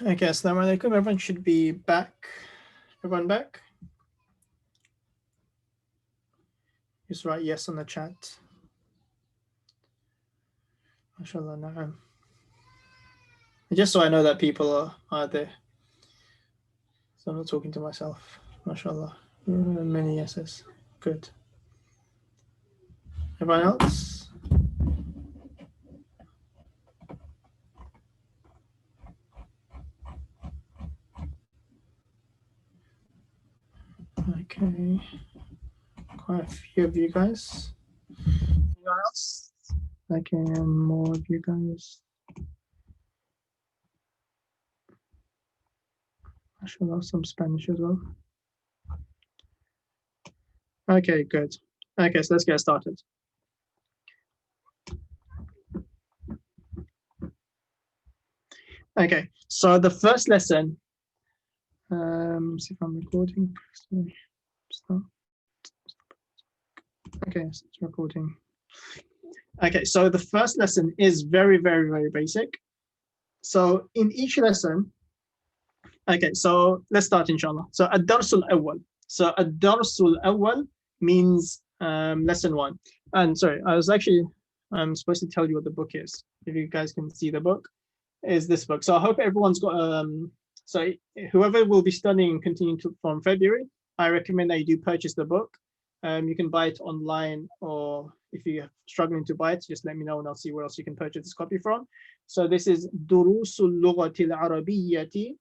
Okay, assalamu alaikum. Everyone should be back. Everyone back? Just write yes on the chat. MashaAllah, na'am. Just so I know that people are there. So I'm not talking to myself. MashaAllah. Many yeses. Good. Everyone else? Okay. Quite a few of you guys. Anyone else? Okay, more of you guys. MashaAllah, some Spanish as well. Okay, good. Okay, so let's get started. Okay, so the first lesson, see if I'm recording. Start. Okay, so it's recording. Okay, so the first lesson is very, very, very basic. So in each lesson, okay, so let's start inshallah. So ad-darsul awwal. So ad-darsul awwal means lesson one. And sorry, I'm supposed to tell you what the book is. If you guys can see the book, is this book. So I hope everyone's got, so whoever will be studying continuing from February, I recommend that you do purchase the book. You can buy it online, or if you're struggling to buy it, just let me know and I'll see where else you can purchase this copy from. So this is Durusul Lughati al-Arabiyyati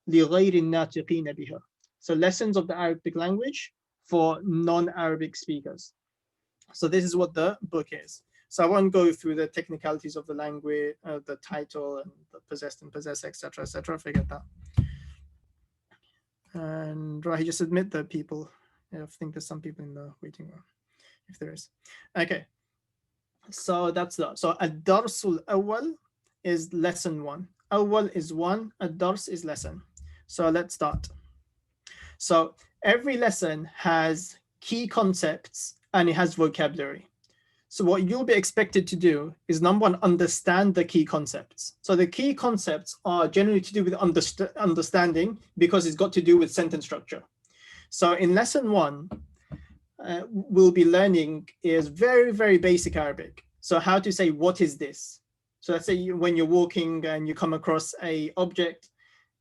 li ghayri natiqina biha. So lessons of the Arabic language for non-Arabic speakers. So this is what the book is. So I won't go through the technicalities of the language, the title, and the possessed and possessed, etc., etc. Forget that. And right, just admit that people. I think there's some people in the waiting room, if there is. Okay. So that's that. So ad-darsul awwal is lesson one. Awwal is one. Ad-dars is lesson. So let's start. So every lesson has key concepts and it has vocabulary. So what you'll be expected to do is, number one, understand the key concepts. So the key concepts are generally to do with understanding, because it's got to do with sentence structure. So in lesson one, we'll be learning is very, very basic Arabic. So how to say, what is this? So let's say when you're walking and you come across a object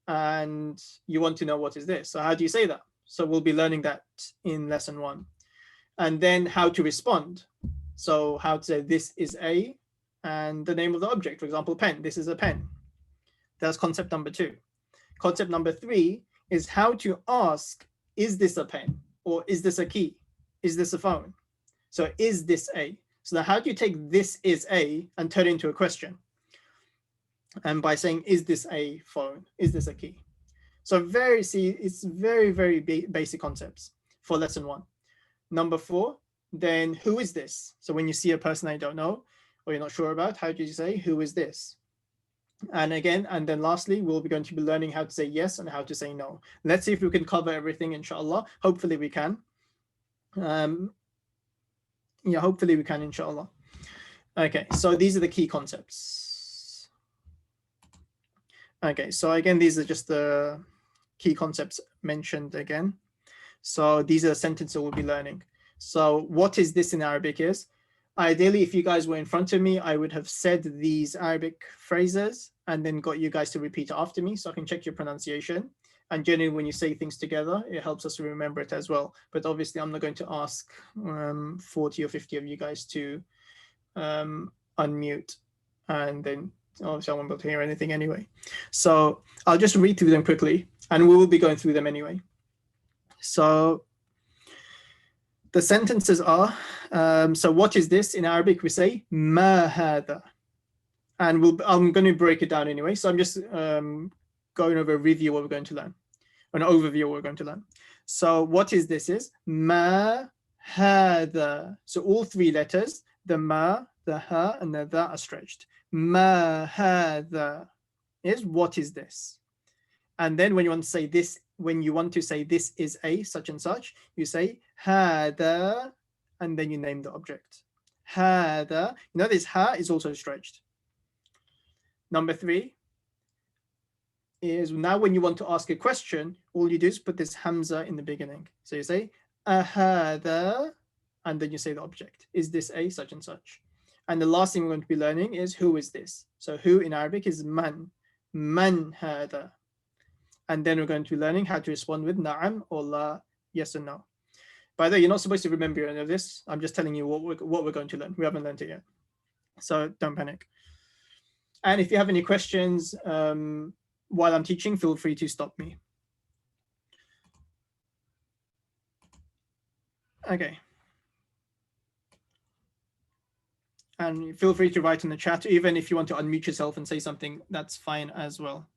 and you want to know what is this. So how do you say that? So we'll be learning that in lesson one. And then how to respond. So how to say this is a, and the name of the object, for example, pen, this is a pen. That's concept number two. Concept number three is how to ask, is this a pen? Or is this a key? Is this a phone? So is this a? So now how do you take this is a and turn it into a question? And by saying, is this a phone? Is this a key? So it's very, very basic concepts for lesson one. Number four, then who is this? So when you see a person that you don't know or you're not sure about, how do you say, who is this? And again, and then lastly, we'll be going to be learning how to say yes and how to say no. Let's see if we can cover everything, inshallah. Hopefully we can. Yeah, hopefully we can, inshallah. Okay, so these are the key concepts. Okay, so again, these are just the key concepts mentioned again. So these are the sentences we'll be learning. So what is this in Arabic is, ideally, if you guys were in front of me, I would have said these Arabic phrases and then got you guys to repeat it after me so I can check your pronunciation. And generally, when you say things together, it helps us to remember it as well. But obviously, I'm not going to ask 40 or 50 of you guys to unmute. And then obviously, I won't be able to hear anything anyway. So I'll just read through them quickly, and we will be going through them anyway. So the sentences are, so what is this in Arabic? We say, ma hada. And I'm going to break it down anyway. So I'm just going over a review what we're going to learn, an overview of what we're going to learn. So what is this is ma hada. So all three letters, the ma, the ha, and the da are stretched. Ma hada is what is this. And then when you want to say this, when you want to say this is a such and such, you say hada, and then you name the object. Hada. You know this ha is also stretched. Number three is now when you want to ask a question, all you do is put this hamza in the beginning. So you say ahada, and then you say the object. Is this a such and such? And the last thing we're going to be learning is who is this? So who in Arabic is man. Man hada. And then we're going to be learning how to respond with na'am or la, yes or no. By the way, you're not supposed to remember any of this. I'm just telling you what we're going to learn. We haven't learned it yet. So don't panic. And if you have any questions while I'm teaching, feel free to stop me. Okay. And feel free to write in the chat, even if you want to unmute yourself and say something, that's fine as well.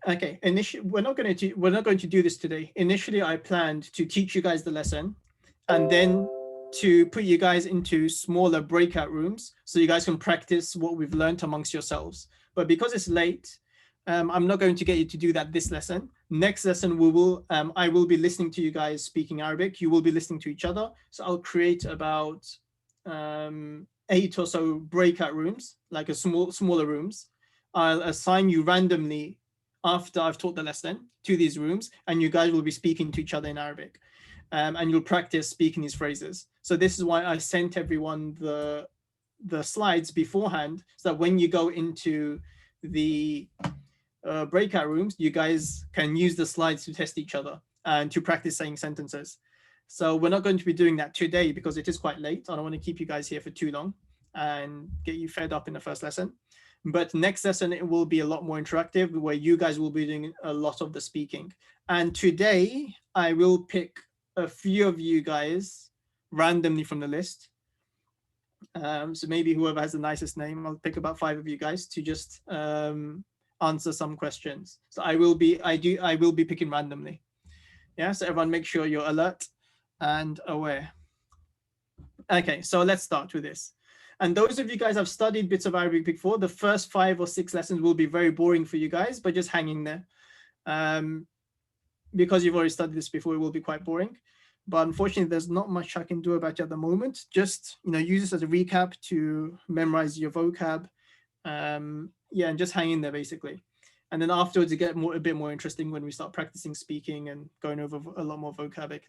Okay, initially, we're not going to do this today. Initially, I planned to teach you guys the lesson and then to put you guys into smaller breakout rooms so you guys can practice what we've learned amongst yourselves. But because it's late, I'm not going to get you to do that this lesson. Next lesson, I will be listening to you guys speaking Arabic. You will be listening to each other. So I'll create about 8 or so breakout rooms, like smaller rooms. I'll assign you randomly after I've taught the lesson to these rooms, and you guys will be speaking to each other in Arabic. And you'll practice speaking these phrases. So this is why I sent everyone the slides beforehand, so that when you go into the breakout rooms, you guys can use the slides to test each other and to practice saying sentences. So we're not going to be doing that today because it is quite late. I don't want to keep you guys here for too long and get you fed up in the first lesson. But next lesson, it will be a lot more interactive, where you guys will be doing a lot of the speaking. And today, I will pick a few of you guys randomly from the list. So maybe whoever has the nicest name, I'll pick about 5 of you guys to just answer some questions. So I will be picking randomly. Yeah, so everyone make sure you're alert and aware. Okay, so let's start with this. And those of you guys have studied bits of Arabic before, the first 5 or 6 lessons will be very boring for you guys, but just hang in there. Because you've already studied this before, it will be quite boring. But unfortunately, there's not much I can do about it at the moment. Just use this as a recap to memorize your vocab. And just hang in there basically. And then afterwards, it gets a bit more interesting when we start practicing speaking and going over a lot more vocab,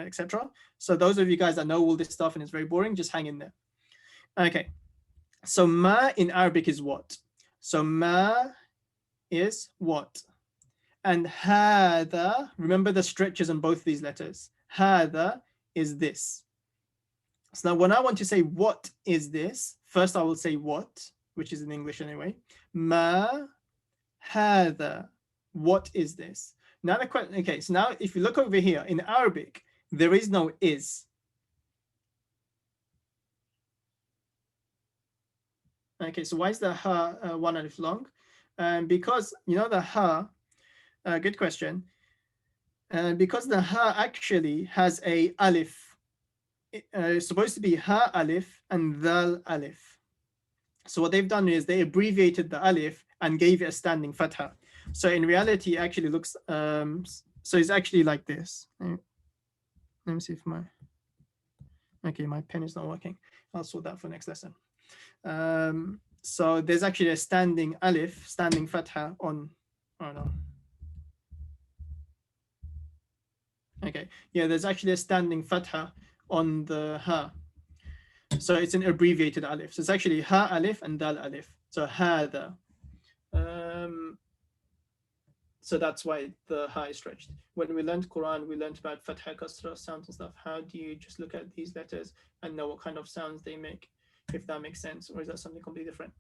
etc. So those of you guys that know all this stuff and it's very boring, just hang in there. Okay, so ma in Arabic is what? So ma is what? And hada, remember the stretches on both these letters. Hada is this. So now when I want to say what is this, first I will say what, which is in English anyway. Ma hada, what is this? Now the question, okay, so now if you look over here in Arabic, there is no is. Okay, so why is the ha one alif long? Because the ha, good question. Because the ha actually has a alif. It's supposed to be ha alif and dal alif. So what they've done is they abbreviated the alif and gave it a standing fatha. So in reality, it actually looks, so it's actually like this. Let me see if my pen is not working. I'll sort that for next lesson. So there's actually a standing alif, standing fatha on, oh no. Okay, yeah, there's actually a standing fatha on the ha. So it's an abbreviated alif. So it's actually ha alif and dal alif. So hada. So that's why the ha is stretched. When we learned Quran, we learned about fatha, kasra, sounds and stuff. How do you just look at these letters and know what kind of sounds they make, if that makes sense, or is that something completely different?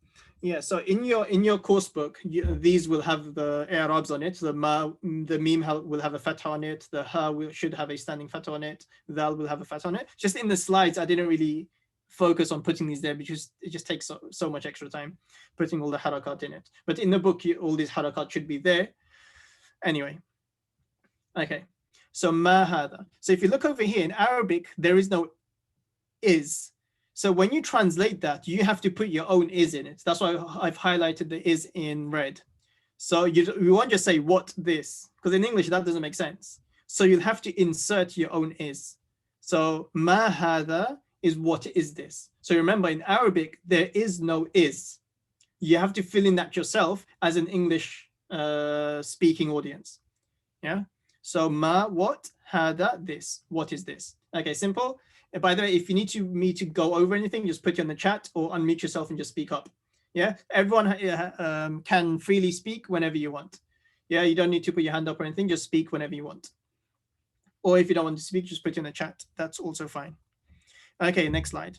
Yeah, so in your course book, these will have the i'rabs on it. The mim will have a fatha on it. The ha should have a standing fatha on it. Dal will have a fatha on it. Just in the slides, I didn't really focus on putting these there because it just takes so much extra time putting all the harakat in it. But in the book, all these harakat should be there. Anyway, okay, so ma hada. So if you look over here in Arabic, there is no is. So when you translate that, you have to put your own is in it. That's why I've highlighted the is in red. So you won't just say what this, because in English that doesn't make sense. So you'll have to insert your own is. So ma hada is what is this. So remember in Arabic, there is no is. you have to fill in that yourself as an English speaking audience. Yeah. So ma, what, hada, this. What is this? Okay, simple. By the way, if you need me to go over anything, just put it in the chat or unmute yourself and just speak up. Yeah, everyone can freely speak whenever you want. Yeah, you don't need to put your hand up or anything. Just speak whenever you want. Or if you don't want to speak, just put it in the chat. That's also fine. Okay, next slide.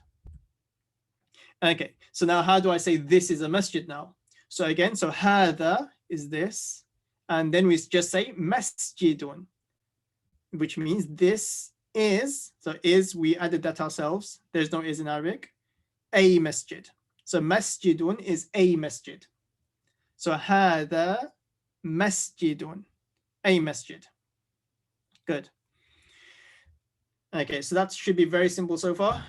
Okay, so now how do I say this is a masjid now? So again, so hada is this, and then we just say masjidun, which means this is, so is, we added that ourselves. There's no is in Arabic. A masjid. So masjidun is a masjid. So hada masjidun, a masjid. Good. Okay, so that should be very simple so far.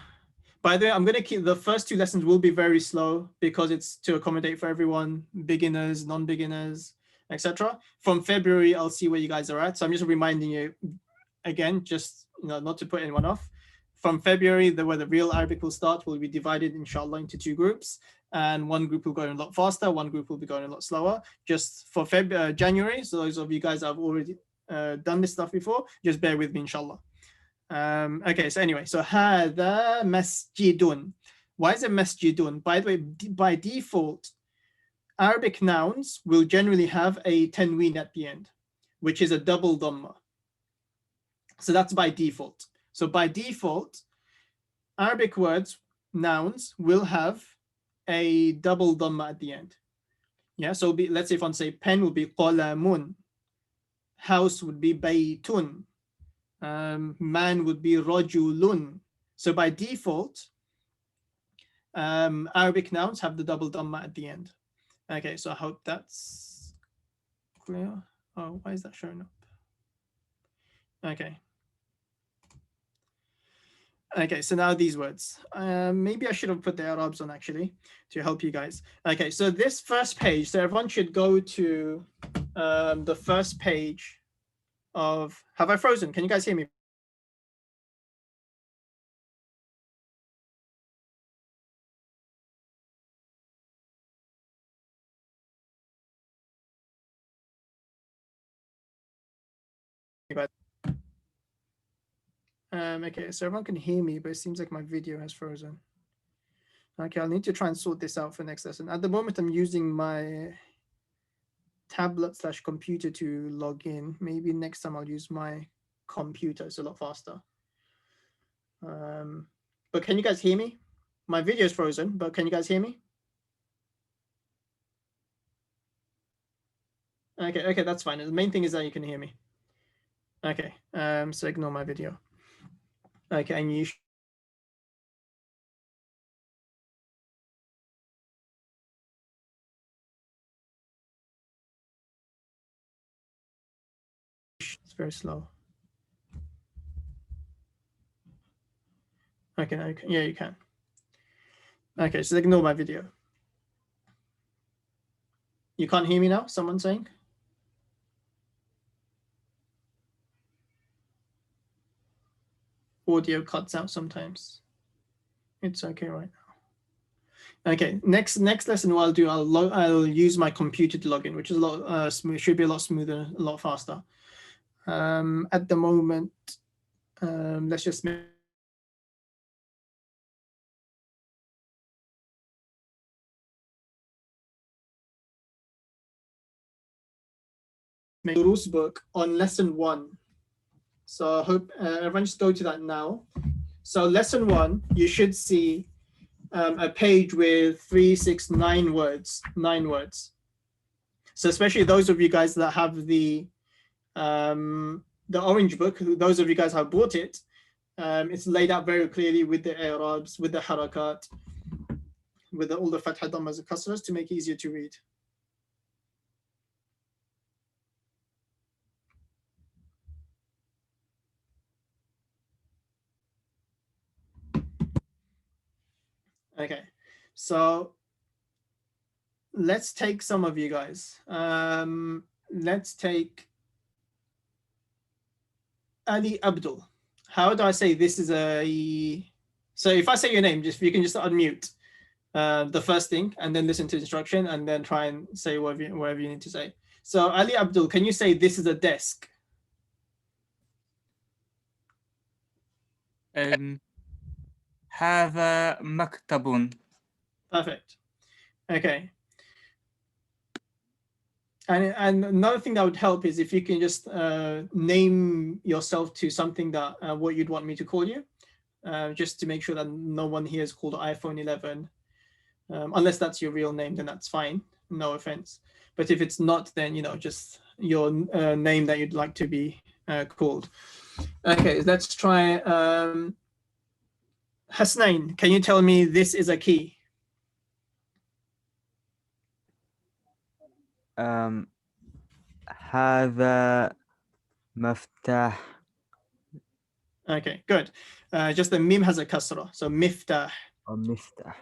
By the way, I'm going to keep the first 2 lessons will be very slow because it's to accommodate for everyone, beginners, non-beginners, etc. From February, I'll see where you guys are at. So I'm just reminding you again, just not to put anyone off. From February, where the real Arabic will start, will be divided, inshallah, into 2 groups. And one group will go a lot faster, one group will be going a lot slower. Just for January, so those of you guys that have already done this stuff before, just bear with me, inshallah. Okay, so anyway, so hada masjidun. Why is it masjidun? By the way, by default, Arabic nouns will generally have a tanween at the end, which is a double dhamma. So that's by default. So by default, Arabic words, nouns, will have a double dhamma at the end. Yeah, so let's say if I say pen would be qalamun, house would be baytun, man would be rajulun. So by default, Arabic nouns have the double dhamma at the end. Okay, so I hope that's clear. Oh, why is that showing up? Okay. Okay, so now these words. Maybe I should have put the Arabs on actually to help you guys. Okay, so this first page, so everyone should go to the first page of, have I frozen? Can you guys hear me? Okay, so everyone can hear me, but it seems like my video has frozen. Okay, I'll need to try and sort this out for next lesson. At the moment, I'm using my tablet / computer to log in. Maybe next time I'll use my computer. It's a lot faster. But can you guys hear me? My video is frozen, but can you guys hear me? Okay, that's fine. The main thing is that you can hear me. Okay, so ignore my video. Okay, and you it's very slow. Okay, yeah, you can. Okay, so ignore my video. You can't hear me now, someone's saying? Audio cuts out sometimes. It's okay right now. Okay, next lesson what I'll do, I'll use my computer to log in, which is a lot smooth, should be a lot smoother, a lot faster. At the moment, let's just make a Durus book on lesson 1. So I hope everyone just go to that now. So lesson 1, you should see a page with 3, 6, 9 words, 9 words. So especially those of you guys that have the orange book, those of you guys who have bought it, it's laid out very clearly with the Arabs, with the harakat, with all the fatha dhammas and kasras to make it easier to read. Okay, so let's take some of you guys. Let's take Ali Abdul. How do I say this is a, so if I say your name, just you can just unmute. the first thing, and then listen to the instruction, and then try and say whatever you need to say. So Ali Abdul, can you say this is a desk? هذا مكتب. Perfect. Okay. And another thing that would help is if you can just name yourself to something that what you'd want me to call you, just to make sure that no one here is called iPhone 11. Unless that's your real name, then that's fine. No offense. But if it's not, then, just your name that you'd like to be called. Okay, let's try. Hasnain, can you tell me this is a key? هذا مفتاح. Okay, good. Just the mim has a kasra, so miftah. Or مفتاح.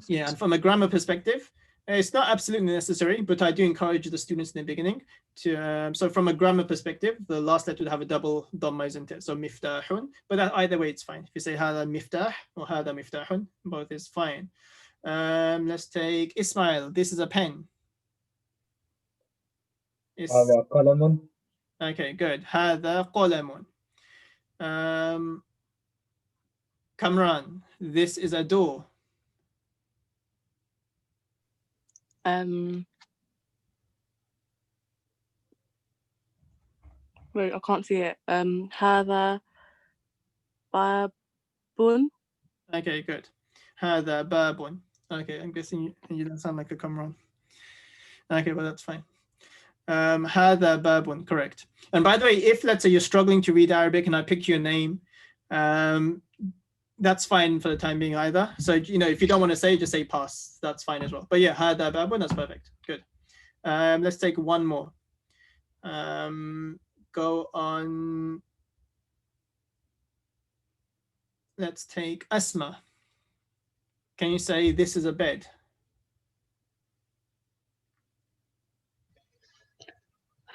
Yeah, and from a grammar perspective, it's not absolutely necessary, but I do encourage the students in the beginning to. So from a grammar perspective, the last letter would have a double dhamma, isn't it? So miftahun. But that, either way, it's fine. If you say hada miftah or hada miftahun, both is fine. Let's take Ismail. This is a pen. هذا قلم. Okay, good. هذا قلم. Kamran, this is a door. Wait, I can't see it. هذا باب. Okay, good. هذا باب. Okay, I'm guessing you don't sound like a Kamran. Okay, well, that's fine. هذا باب, correct. And by the way, if let's say you're struggling to read Arabic and I pick your name, that's fine for the time being either. So, if you don't want to say, just say pass. That's fine as well. But yeah, هذا باب, that's perfect. Good. Let's take one more. Go on. Let's take Asma. Can you say this is a bed?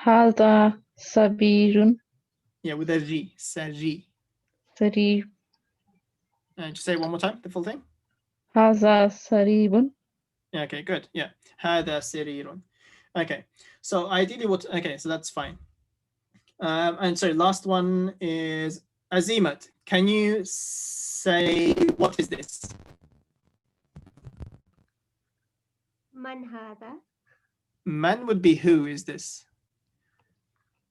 هذا سرير. Yeah, with a G. Sari. سرير. Just say it one more time, the full thing. هذا سرير. Yeah, okay, good. Yeah. هذا سرير. Okay. So ideally okay, so that's fine. And so last one is Azimat. Can you say what is this? من هذا? Man would be who is this?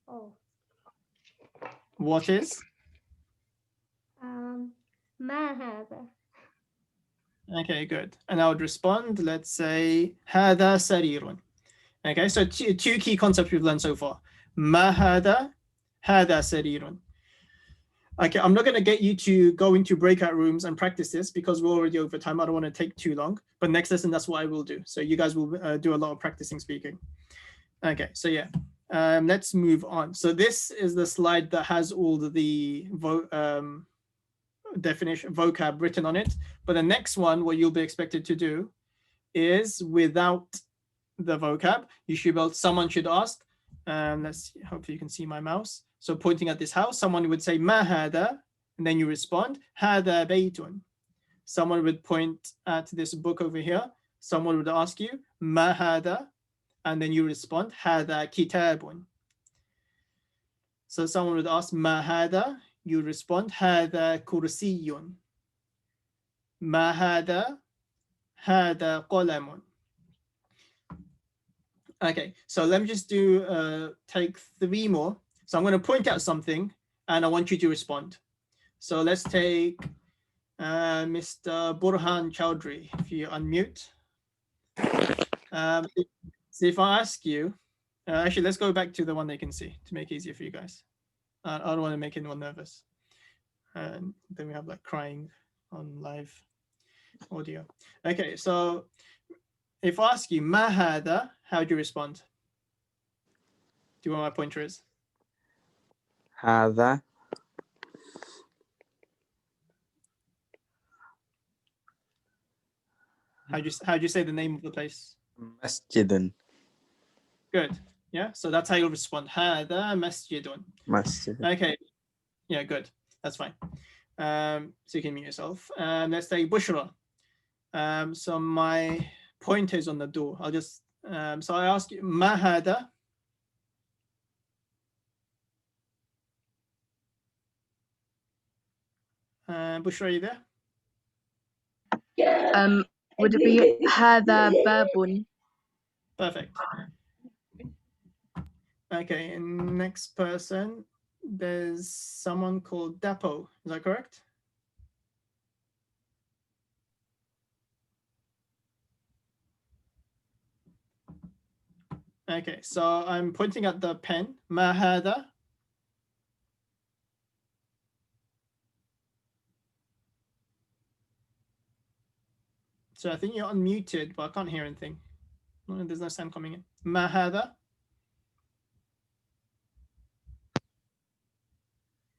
Oh. What is? ما هذا? Okay, good. And I would respond, let's say, هذا سرير. Okay, so two key concepts we've learned so far. ما هذا سرير. Okay, I'm not going to get you to go into breakout rooms and practice this because we're already over time. I don't want to take too long. But next lesson, that's what I will do. So you guys will do a lot of practicing speaking. Okay, so yeah, let's move on. So this is the slide that has all the definition vocab written on it. But the next one, what you'll be expected to do is without the vocab, someone should ask, let's see, hopefully you can see my mouse. So pointing at this house, someone would say ما هذا, and then you respond هذا بيت. Someone would point at this book over here. Someone would ask you ما هذا, and then you respond هذا كتاب. So someone would ask ما هذا, you respond هذا كرسي. ما هذا قلم. Okay, so let me just take three more. So I'm going to point out something and I want you to respond. So let's take Mr. Burhan Chowdhury, if you unmute. So if I ask you, actually, let's go back to the one they can see to make it easier for you guys. I don't want to make anyone nervous. And then we have like crying on live audio. Okay, so if I ask you, ما هذا, how do you respond? Do you know what my pointer is? هذا How do you say the name of the place? مسجد. Good. Yeah. So that's how you'll respond. هذا مسجد. مسجد. Okay. Yeah. Good. That's fine. So you can mute yourself. Let's say Bushra. So my pointer is on the door. I'll just, so I ask you, ma hada? Bushra, are you there? Would it be هذا باب? Perfect. Okay, and next person, there's someone called Dapo. Is that correct? Okay, so I'm pointing at the pen. Ma hada? So I think you're unmuted, but I can't hear anything. No, there's no sound coming in. Ma hada?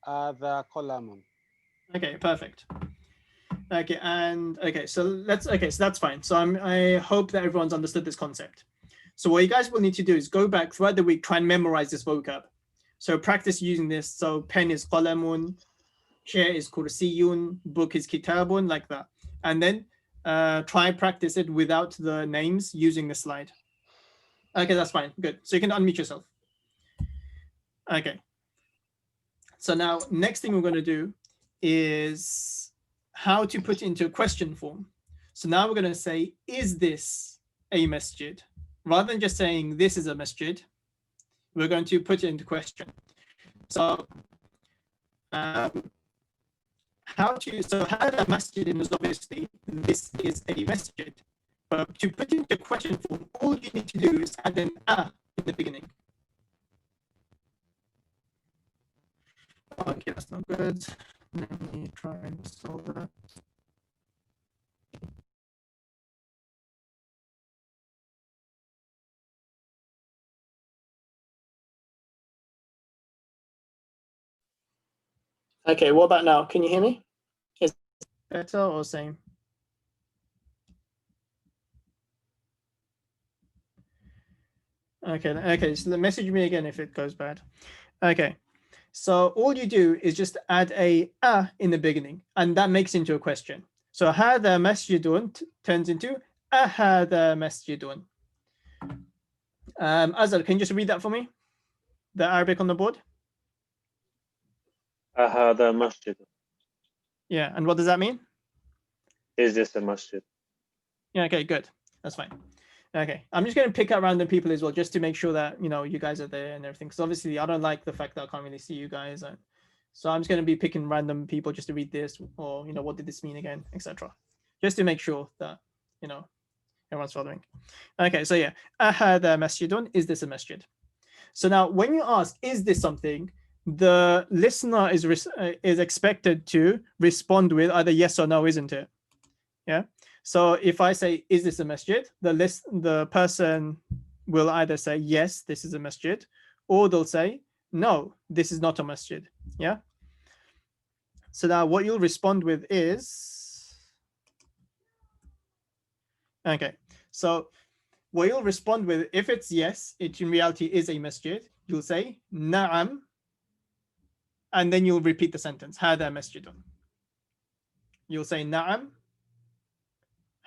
هذا قلم. Okay, perfect. Okay, and okay, so so that's fine. So I hope that everyone's understood this concept. So what you guys will need to do is go back throughout the week, try and memorize this vocab. So practice using this. So pen is qalamun, chair is kursiyun, book is kitabun, like that. And then try and practice it without the names using the slide. Okay, that's fine. Good. So you can unmute yourself. Okay. So now next thing we're going to do is how to put it into a question form. So now we're going to say, is this a masjid? Rather than just saying this is a masjid, we're going to put it into question. So so hada masjid is obviously this is a masjid. But to put it into question form, all you need to do is add an a in the beginning. Okay, that's not good. Let me try and solve that. Okay, what about now? Can you hear me? Is it better or same? Okay, so message me again if it goes bad. Okay, so all you do is just add a in the beginning, and that makes into a question. So hada masjidun turns into ahada masjidun. Azal, can you just read that for me? The Arabic on the board? هذا مسجد. Yeah, and what does that mean? Is this a masjid? Yeah, okay, good. That's fine. Okay, I'm just going to pick out random people as well, just to make sure that, you know, you guys are there and everything. Because obviously I don't like the fact that I can't really see you guys. So I'm just going to be picking random people just to read this, or, you know, what did this mean again, etc. Just to make sure that, you know, everyone's following. Okay, so yeah, ahada masjidun, is this a masjid? So now when you ask, is this something, the listener is expected to respond with either yes or no, isn't it? Yeah. So if I say, is this a masjid? The person will either say, yes, this is a masjid, or they'll say, no, this is not a masjid. Yeah. So now what you'll respond with is, okay. So what you'll respond with, if it's yes, it in reality is a masjid, you'll say, na'am, and then you'll repeat the sentence, hada masjidun. You'll say, na'am,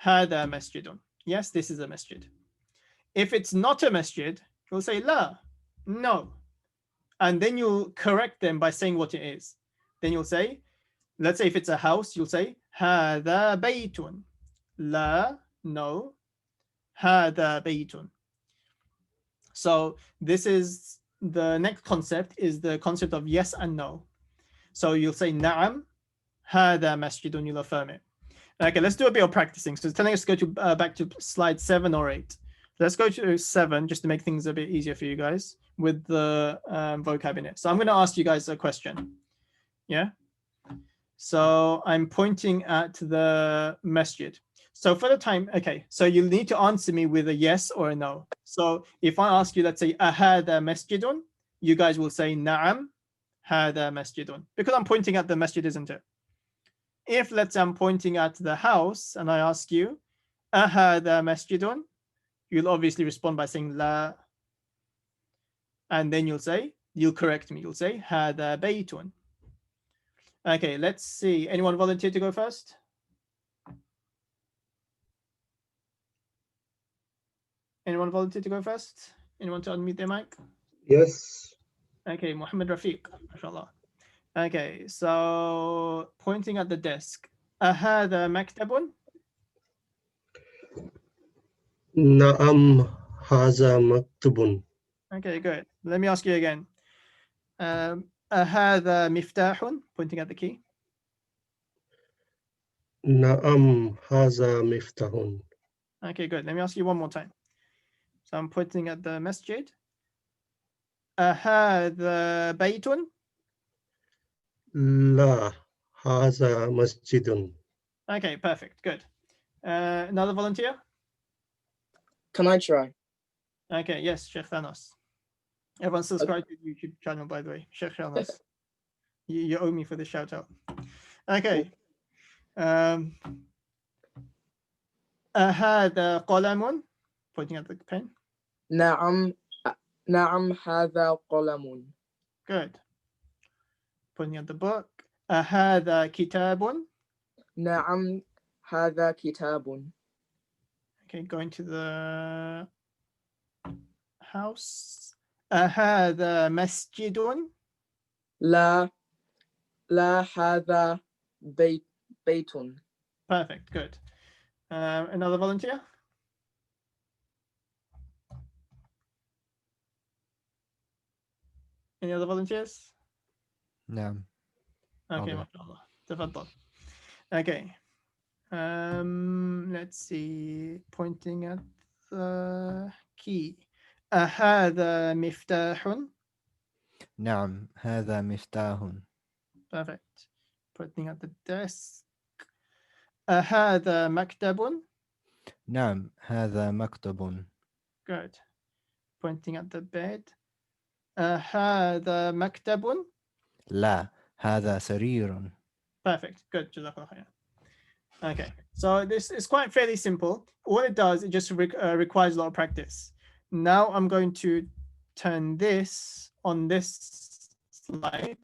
hada masjidun. Yes, this is a masjid. If it's not a masjid, you'll say la, no. And then you'll correct them by saying what it is. Then you'll say, let's say if it's a house, you'll say hada baytun. La, no. Hada baytun. So this is the next concept, is the concept of yes and no. So you'll say na'am, hada masjidun, you'll affirm it. Okay, let's do a bit of practicing. So it's telling us to go to back to slide 7 or 8. Let's go to 7 just to make things a bit easier for you guys with the vocab in it. So I'm going to ask you guys a question. Yeah. So I'm pointing at the masjid. So for the time, okay, so you'll need to answer me with a yes or a no. So if I ask you, let's say, ahada masjidun, you guys will say na'am, hada masjidun, because I'm pointing at the masjid, isn't it? If let's say I'm pointing at the house and I ask you, ahada masjidun, you'll obviously respond by saying la, and then you'll correct me. You'll say hada baytun. Okay, let's see. Anyone volunteer to go first? Anyone volunteer to go first? Anyone to unmute their mic? Yes. Okay, Muhammad Rafiq, mashallah. Okay, so pointing at the desk. أهذا مكتب? نعم هذا مكتب. Okay, good. Let me ask you again. أهذا مفتاح? Pointing at the key. نعم هذا مفتاح. Okay, good. Let me ask you one more time. So I'm pointing at the masjid. أهذا بيت? لا هذا مسجد. Okay, perfect. Good. Another volunteer? Can I try? Okay, yes, Sheikh Thanos. Everyone subscribe to the YouTube channel, by the way. Sheikh Thanos. You owe me for the shout out. Okay. هذا قلم? Pointing at the pen. نعم نعم هذا قلم. Good. Pointing at the book. هذا كتاب? نعم هذا كتاب. Okay, going to the house. هذا مسجد? لا لا هذا بيت. Perfect, good. Another volunteer? Any other volunteers? نعم. Okay, Okay. mashallah. تفضل. Okay. Let's see. Pointing at the key. هذا مفتاح? نعم هذا مفتاح. Perfect. Pointing at the desk. هذا مكتب? نعم هذا مكتب. Good. Pointing at the bed. هذا مكتب? لا هذا سرير. Perfect. Good. Jazakallah khair. Okay. So this is quite fairly simple. All it does, it just requires a lot of practice. Now I'm going to turn this on this slide.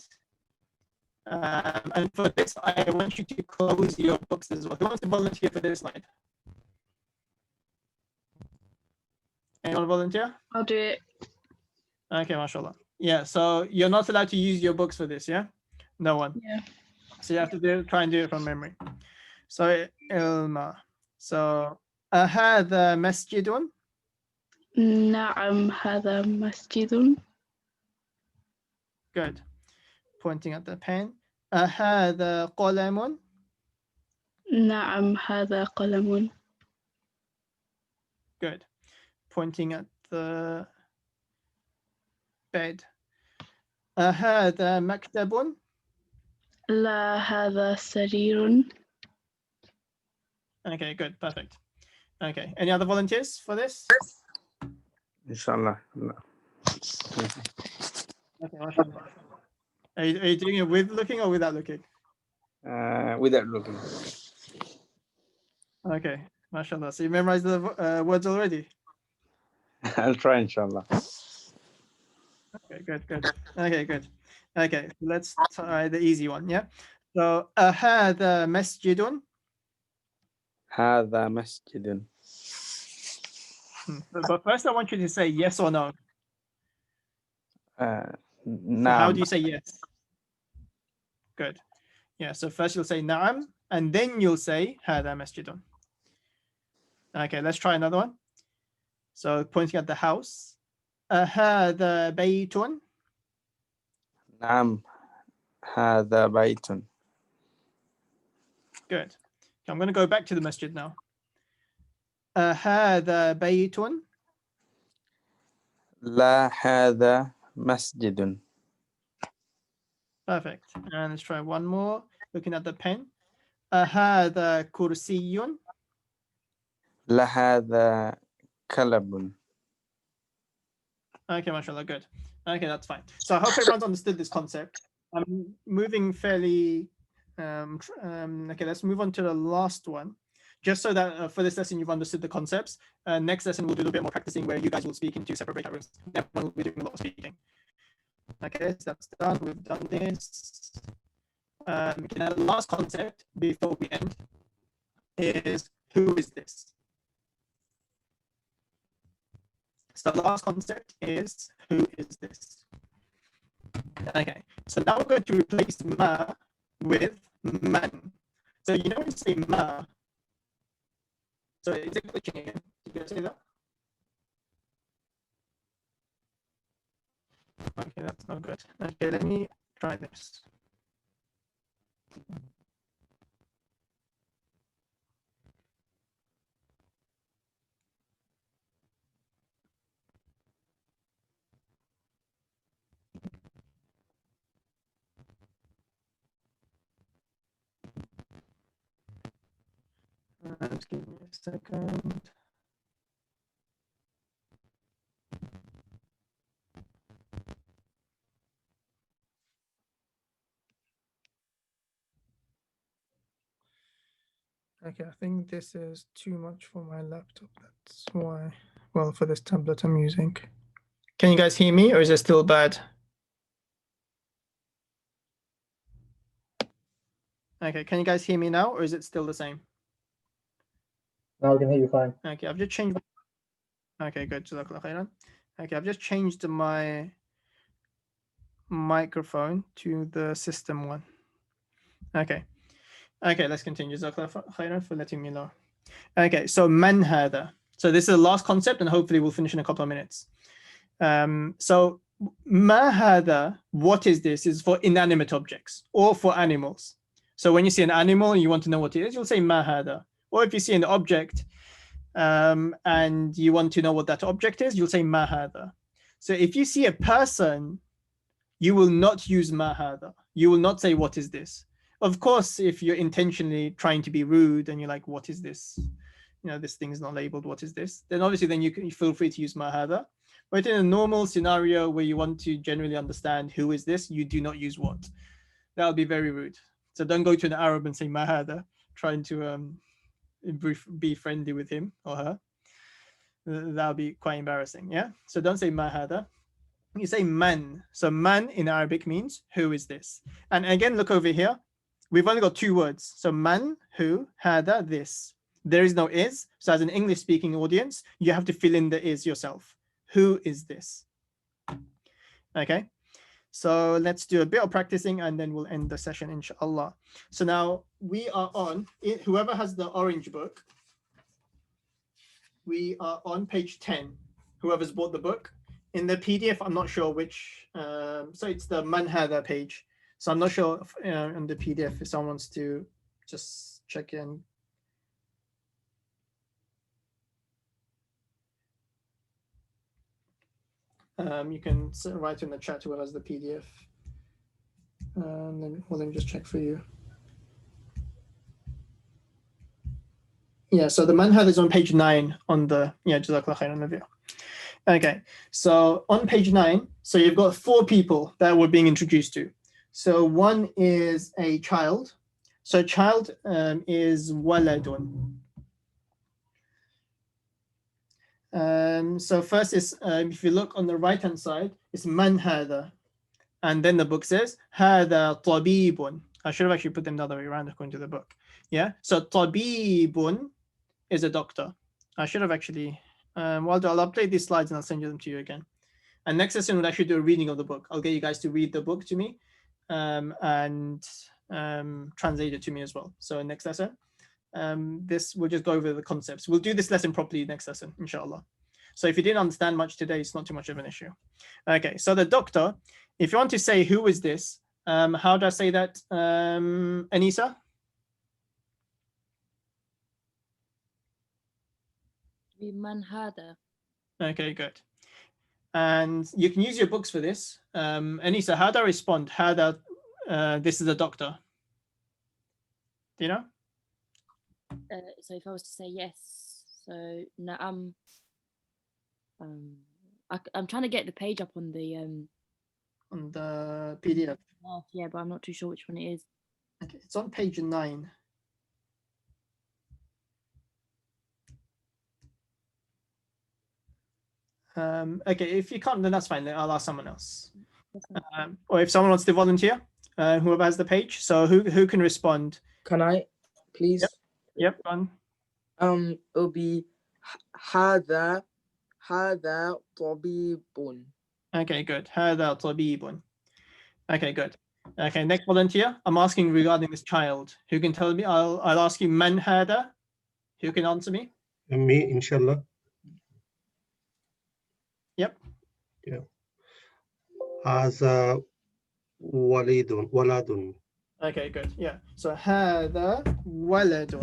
And for this, I want you to close your books as well. Who wants to volunteer for this slide? Anyone volunteer? I'll do it. Okay, mashallah. Yeah, so you're not allowed to use your books for this, yeah? No one. Yeah. So you have to try and do it from memory. So, Ilma. So, هذا مسجد? نعم هذا مسجد. Good. Pointing at the pen. هذا قلم? نعم هذا قلم. Good. Pointing at the bed. هذا مكتب? لا هذا سرير. Okay, good. Perfect. Okay. Any other volunteers for this? Inshallah. Okay, mashallah. Are you doing it with looking or without looking? Without looking. Okay, mashallah. So you memorized the words already? I'll try inshallah. Okay, good. Okay, good. Okay, let's try the easy one, yeah? So, هذا مسجد? هذا مسجد. But first I want you to say yes or no. So how نعم. do you say yes? Good. Yeah, so first you'll say na'am, and then you'll say هذا مسجد. Okay, let's try another one. So pointing at the house. هذا بيت? نعم هذا بيت. Good. Okay, I'm going to go back to the masjid now. هذا بيت? لا هذا مسجد. Perfect. And let's try one more. Looking at the pen. هذا كرسي? لا هذا كلب. Okay, mashallah, good. Okay, that's fine. So I hope everyone's understood this concept. I'm moving fairly. Okay, let's move on to the last one. Just so that for this lesson, you've understood the concepts. Next lesson, we'll do a little bit more practicing where you guys will speak in two separate breakout rooms. Everyone will be doing a lot of speaking. Okay, so that's done. We've done this. Okay, now the last concept before we end is who is this? So the last concept is who is this? Okay, so now we're going to replace ma with man. So you know when you say ma, so is it glitching again? Did you say that? Okay, that's not good. Okay, let me try this. Just give me a second. Okay, I think this is too much for my laptop. That's why, well, for this tablet I'm using. Can you guys hear me or is it still bad? Okay, can you guys hear me now or is it still the same? Now I can hear you fine. Okay, I've just changed. Okay, good. Jazakallah khairan. Okay, I've just changed my microphone to the system one. Okay. Okay, let's continue. Jazakallah khairan for letting me know. Okay, so man hada. So this is the last concept and hopefully we'll finish in a couple of minutes. So ma hada, what is this, is for inanimate objects or for animals. So when you see an animal and you want to know what it is, you'll say ma hada. Or if you see an object and you want to know what that object is, you'll say ma hada. So if you see a person, you will not use ma hada. You will not say what is this. Of course, if you're intentionally trying to be rude and you're like, what is this? You know, this thing is not labeled, what is this? Then obviously then you can feel free to use ma hada. But in a normal scenario where you want to generally understand who is this, you do not use what. That would be very rude. So don't go to an Arab and say ma hada, trying to be friendly with him or her. That would be quite embarrassing, yeah? So don't say ma hada. You say man. So man in Arabic means who is this? And again, look over here. We've only got two words. So man, who, hada, this. There is no is. So as an English speaking audience, you have to fill in the is yourself. Who is this? Okay. So let's do a bit of practicing and then we'll end the session, inshallah. So now we are on, whoever has the orange book, we are on page 10. Whoever's bought the book. In the PDF, I'm not sure which, so it's the man hada page. So I'm not sure if, in the PDF if someone wants to just check in. You can write in the chat whoever has the PDF. And then we'll just check for you. Yeah, so the man hada is on page 9 on the, yeah, Jazakallah khairan on the video. Okay, so on page 9, so you've got 4 people that we're being introduced to. So one is a child. So child is waladun. So first is, if you look on the right-hand side, it's man hada. And then the book says, hada tabibun. I should have actually put them the other way around according to the book. Yeah, so tabibun is a doctor. I should have actually, well, I'll update these slides and I'll send them to you again. And next session we'll actually do a reading of the book. I'll get you guys to read the book to me and translate it to me as well. So next lesson, this we'll just go over the concepts. We'll do this lesson properly next lesson, inshallah. So if you didn't understand much today, it's not too much of an issue. Okay, so the doctor, if you want to say who is this, how do I say that, Anisa? Man hada. Okay, good. And you can use your books for this. Anisa, how do I respond? How do this is a doctor? Do you know? So if I was to say yes, so na'am. I'm trying to get the page up on the PDF. Yeah, but I'm not too sure which one it is. Okay, it's on page 9. Okay, if you can't, then that's fine. Then I'll ask someone else. Or if someone wants to volunteer, whoever has the page. So who can respond? Can I, please? Yep, go on. It'll be hada هذا طبيب. Okay, good. هذا طبيب. Okay, good. Okay, next volunteer. I'm asking regarding this child. Who can tell me? I'll ask you man هذا. Who can answer me? Me, inshallah. Yep. Yeah. هذا ولد. Okay, good. Yeah. So هذا ولد.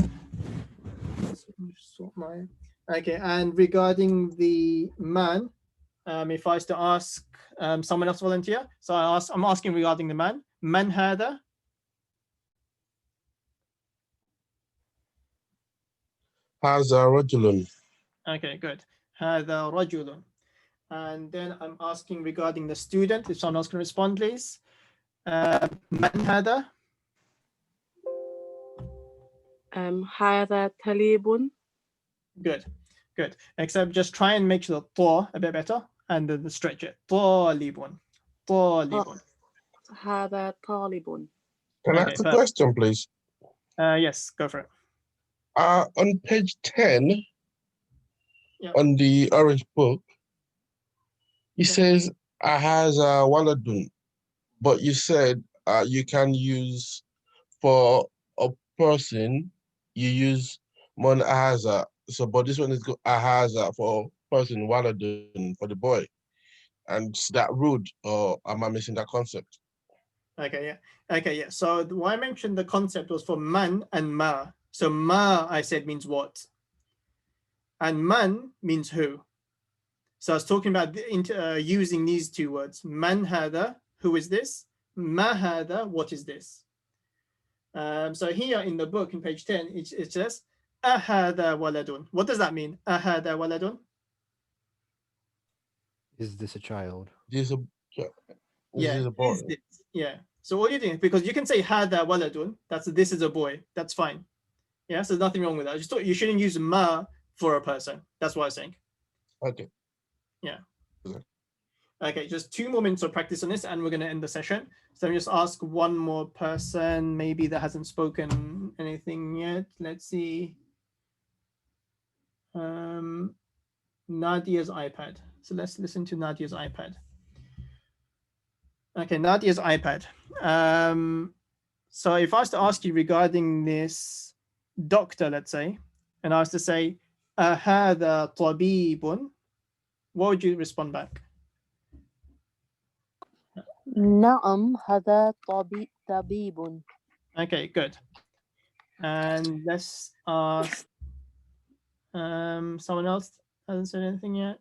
Okay, and regarding the man, if I was to ask someone else volunteer, so I'm asking regarding the man. Man هذا. هذا رجل. Okay, good. هذا رجل. And then I'm asking regarding the student. If someone else can respond, please. من هذا? هذا طالب. Good, good. Except just try and make the طا a bit better and then stretch it. طالب. طالب. هذا طالب. Can I Okay, ask a perfect. question, please? Yes, go for it. On page 10, Yeah. on the orange book, it Yeah. says Ahaza Waladun, but you said you can use for a person, you use Mon Ahaza. So, but this one is Ahaza for person, Waladun for the boy. And is that rude, or am I missing that concept? Okay, yeah. Okay, yeah. So why I mentioned the concept was for man and ma. So ma, I said, means what? And man means who. So I was talking about using these two words. Man hada, who is this? Ma hada, what is this? So here in the book, in page 10, it says, ahada waladun. What does that mean? Ahada waladun? Is this a child? This is Yeah, a boy. is this? Yeah. So what do you think? Because you can say hada waladun, this is a boy. That's fine. Yeah, so there's nothing wrong with that. I just thought you shouldn't use ma for a person. That's what I was saying. Okay. Yeah. Okay, just 2 more minutes of practice on this and we're going to end the session. So let me just ask one more person, maybe that hasn't spoken anything yet. Let's see. Nadia's iPad. So let's listen to Nadia's iPad. Okay, Nadia's iPad. So if I was to ask you regarding this doctor, let's say, and I was to say, أهذا طبيب, what would you respond back? نعم هذا طبيب. Okay, good. And let's ask someone else hasn't said anything yet.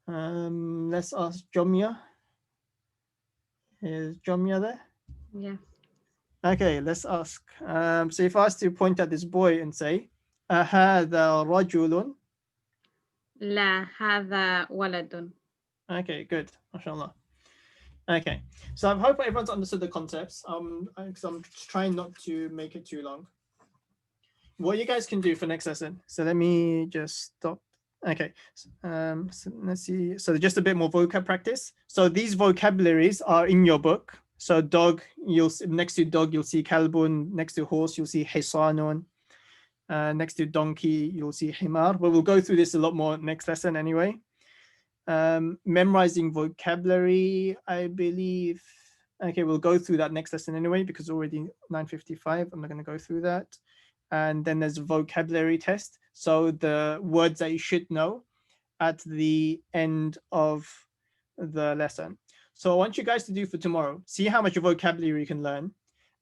Let's ask Jomya. Is Jomya there? Yeah. Okay, let's ask. So if I was to point at this boy and say, أهذا رجل. لا هذا ولد. Okay, good. MashaAllah. Okay, so I hope everyone's understood the concepts. Because I'm trying not to make it too long. What you guys can do for next lesson. So let me just stop. Okay, so let's see. So just a bit more vocab practice. So these vocabularies are in your book. So dog, you'll see, next to dog, you'll see kalbun. Next to horse, you'll see hisanun. Next to donkey, you'll see himar. But we'll go through this a lot more next lesson anyway. Memorizing vocabulary, I believe. Okay, we'll go through that next lesson anyway because it's already 9:55. I'm not going to go through that. And then there's a vocabulary test. So the words that you should know at the end of the lesson. So I want you guys to do for tomorrow, see how much vocabulary you can learn.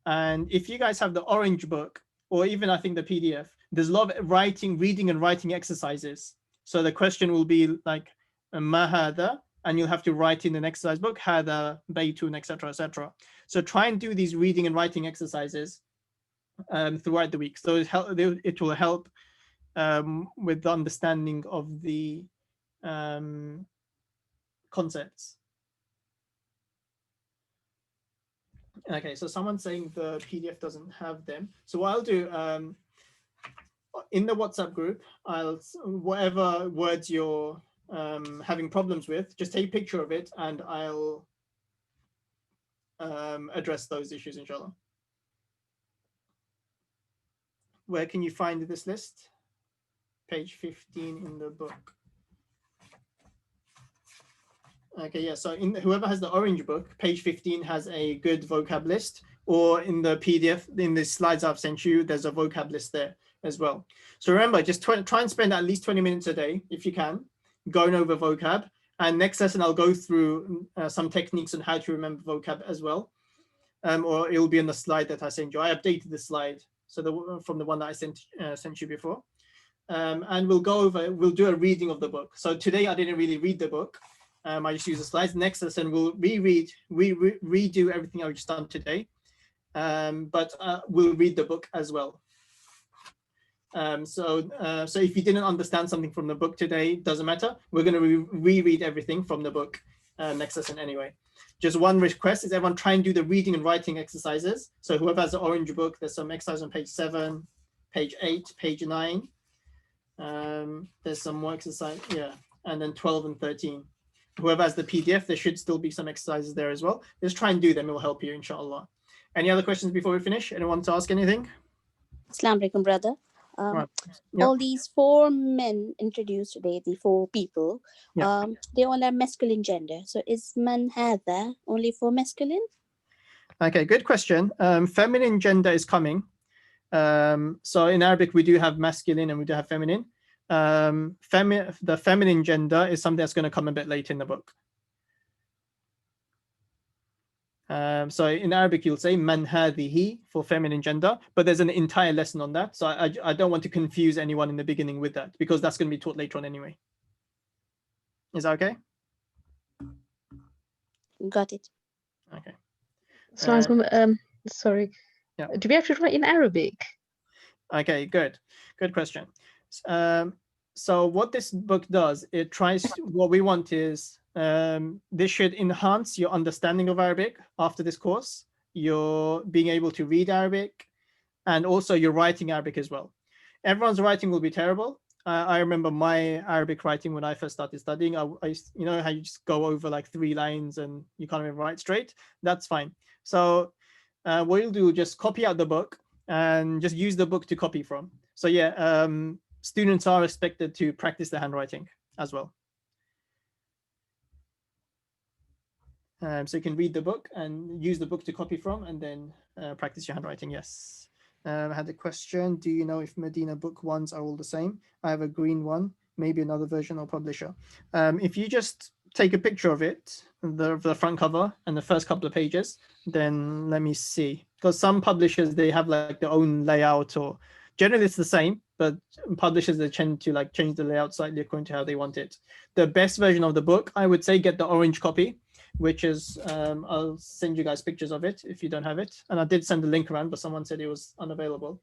And if you guys have the orange book, or even I think the PDF, there's a lot of reading and writing exercises. So the question will be like, ma hada, and you'll have to write in an exercise book, hada baytun, etc., etc. So try and do these reading and writing exercises throughout the week. So it will help with the understanding of the concepts. Okay, so someone's saying the PDF doesn't have them. So what I'll do, in the WhatsApp group, whatever words you're having problems with, just take a picture of it and I'll address those issues, inshallah. Where can you find this list? page 15 in the book. Okay, yeah, so whoever has the orange book, page 15 has a good vocab list, or in the PDF, in the slides I've sent you, there's a vocab list there as well. So remember, just try and spend at least 20 minutes a day, if you can, going over vocab. And next lesson, I'll go through some techniques on how to remember vocab as well. Or it will be on the slide that I sent you. I updated the slide, so from the one that I sent you before. And we'll do a reading of the book. So today I didn't really read the book. I just use the slides. Next lesson, we'll redo everything I've just done today. But we'll read the book as well. So if you didn't understand something from the book today, doesn't matter. We're going to reread everything from the book next lesson anyway. Just one request is everyone try and do the reading and writing exercises. So whoever has the orange book, there's some exercise on page 7, page 8, page 9. There's some more exercise, yeah, and then 12 and 13. Whoever has the PDF, there should still be some exercises there as well. Just try and do them, it will help you, inshallah. Any other questions before we finish? Anyone to ask anything? Assalamu alaikum, brother. Right. Yep. All these 4 men introduced today, the 4 people, Yep. they all are masculine gender. So is man hadha only for masculine? Okay, good question. Feminine gender is coming. So in Arabic, we do have masculine and we do have feminine. The feminine gender is something that's going to come a bit late in the book. So in Arabic, you'll say man hadhihi for feminine gender, but there's an entire lesson on that. So I don't want to confuse anyone in the beginning with that, because that's going to be taught later on anyway. Is that okay? Got it. Okay. So, sorry. Yeah. Do we have to write in Arabic? Okay, good question. So what this book does, it tries, what we want is, this should enhance your understanding of Arabic after this course, your being able to read Arabic, and also your writing Arabic as well. Everyone's writing will be terrible. I remember my Arabic writing when I first started studying. I you know how you just go over like 3 lines and you can't even write straight? That's fine. So what you'll do, just copy out the book and just use the book to copy from. So yeah, students are expected to practice their handwriting as well. So you can read the book and use the book to copy from, and then practice your handwriting. Yes. I had a question. Do you know if Medina book ones are all the same? I have a green one, maybe another version or publisher. If you just take a picture of it, the front cover and the first couple of pages, then let me see. Because some publishers, they have like their own layout, or generally it's the same, but publishers, they tend to like change the layout slightly according to how they want it. The best version of the book, I would say, get the orange copy, which is, I'll send you guys pictures of it if you don't have it. And I did send the link around, but someone said it was unavailable.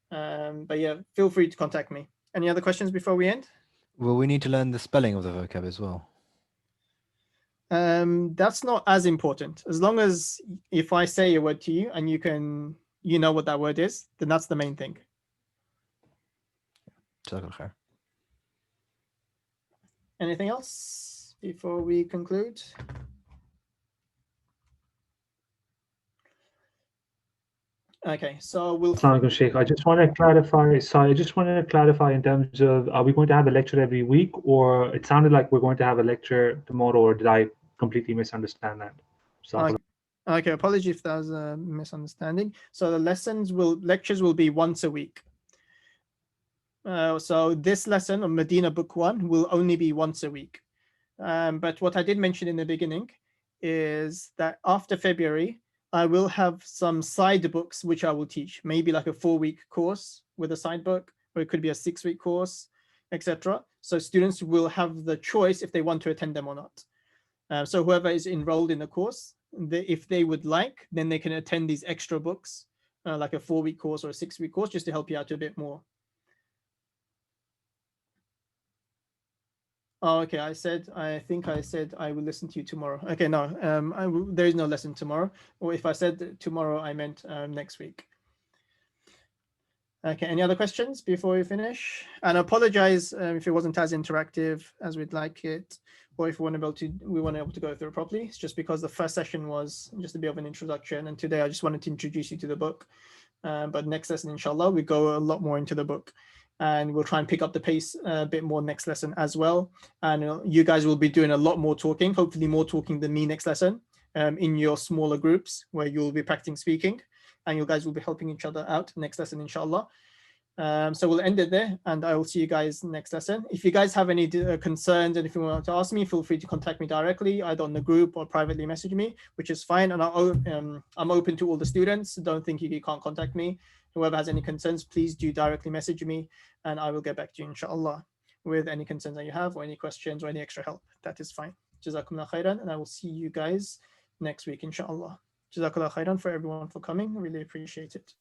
But yeah, feel free to contact me. Any other questions before we end? Will we need to learn the spelling of the vocab as well? That's not as important. As long as if I say a word to you and you know what that word is, then that's the main thing. Anything else before we conclude? Okay, so we'll. Sheikh, I just want to clarify. Sorry, I just want to clarify in terms of, are we going to have a lecture every week, or it sounded like we're going to have a lecture tomorrow, or did I completely misunderstand that? So, okay, apologies if that was a misunderstanding. So the lectures will be once a week. So this lesson on Medina Book 1 will only be once a week. But what I did mention in the beginning is that after February, I will have some side books which I will teach, maybe like a 4-week course with a side book, or it could be a 6-week course, etc. So students will have the choice if they want to attend them or not. So whoever is enrolled in the course, if they would like, then they can attend these extra books, like a 4-week course or a 6-week course, just to help you out a bit more. Oh, okay. I think I said I will listen to you tomorrow. Okay, no, there is no lesson tomorrow. Or if I said tomorrow, I meant next week. Okay, any other questions before we finish? And I apologize if it wasn't as interactive as we'd like it, or if we weren't able to go through it properly. It's just because the first session was just a bit of an introduction, and today I just wanted to introduce you to the book. But next lesson, inshallah, we go a lot more into the book. and we'll try and pick up the pace a bit more next lesson as well. And you guys will be doing a lot more talking, hopefully more talking than me next lesson, in your smaller groups where you'll be practicing speaking, and you guys will be helping each other out next lesson, inshallah. So we'll end it there, and I will see you guys next lesson. If you guys have any concerns and if you want to ask me, feel free to contact me directly, either on the group or privately message me, which is fine. And I'm open to all the students. Don't think you can't contact me. Whoever has any concerns, please do directly message me, and I will get back to you, inshallah, with any concerns that you have or any questions or any extra help. That is fine. Jazakumullah khairan, and I will see you guys next week, inshallah. Jazakallah khairan for everyone for coming. Really appreciate it.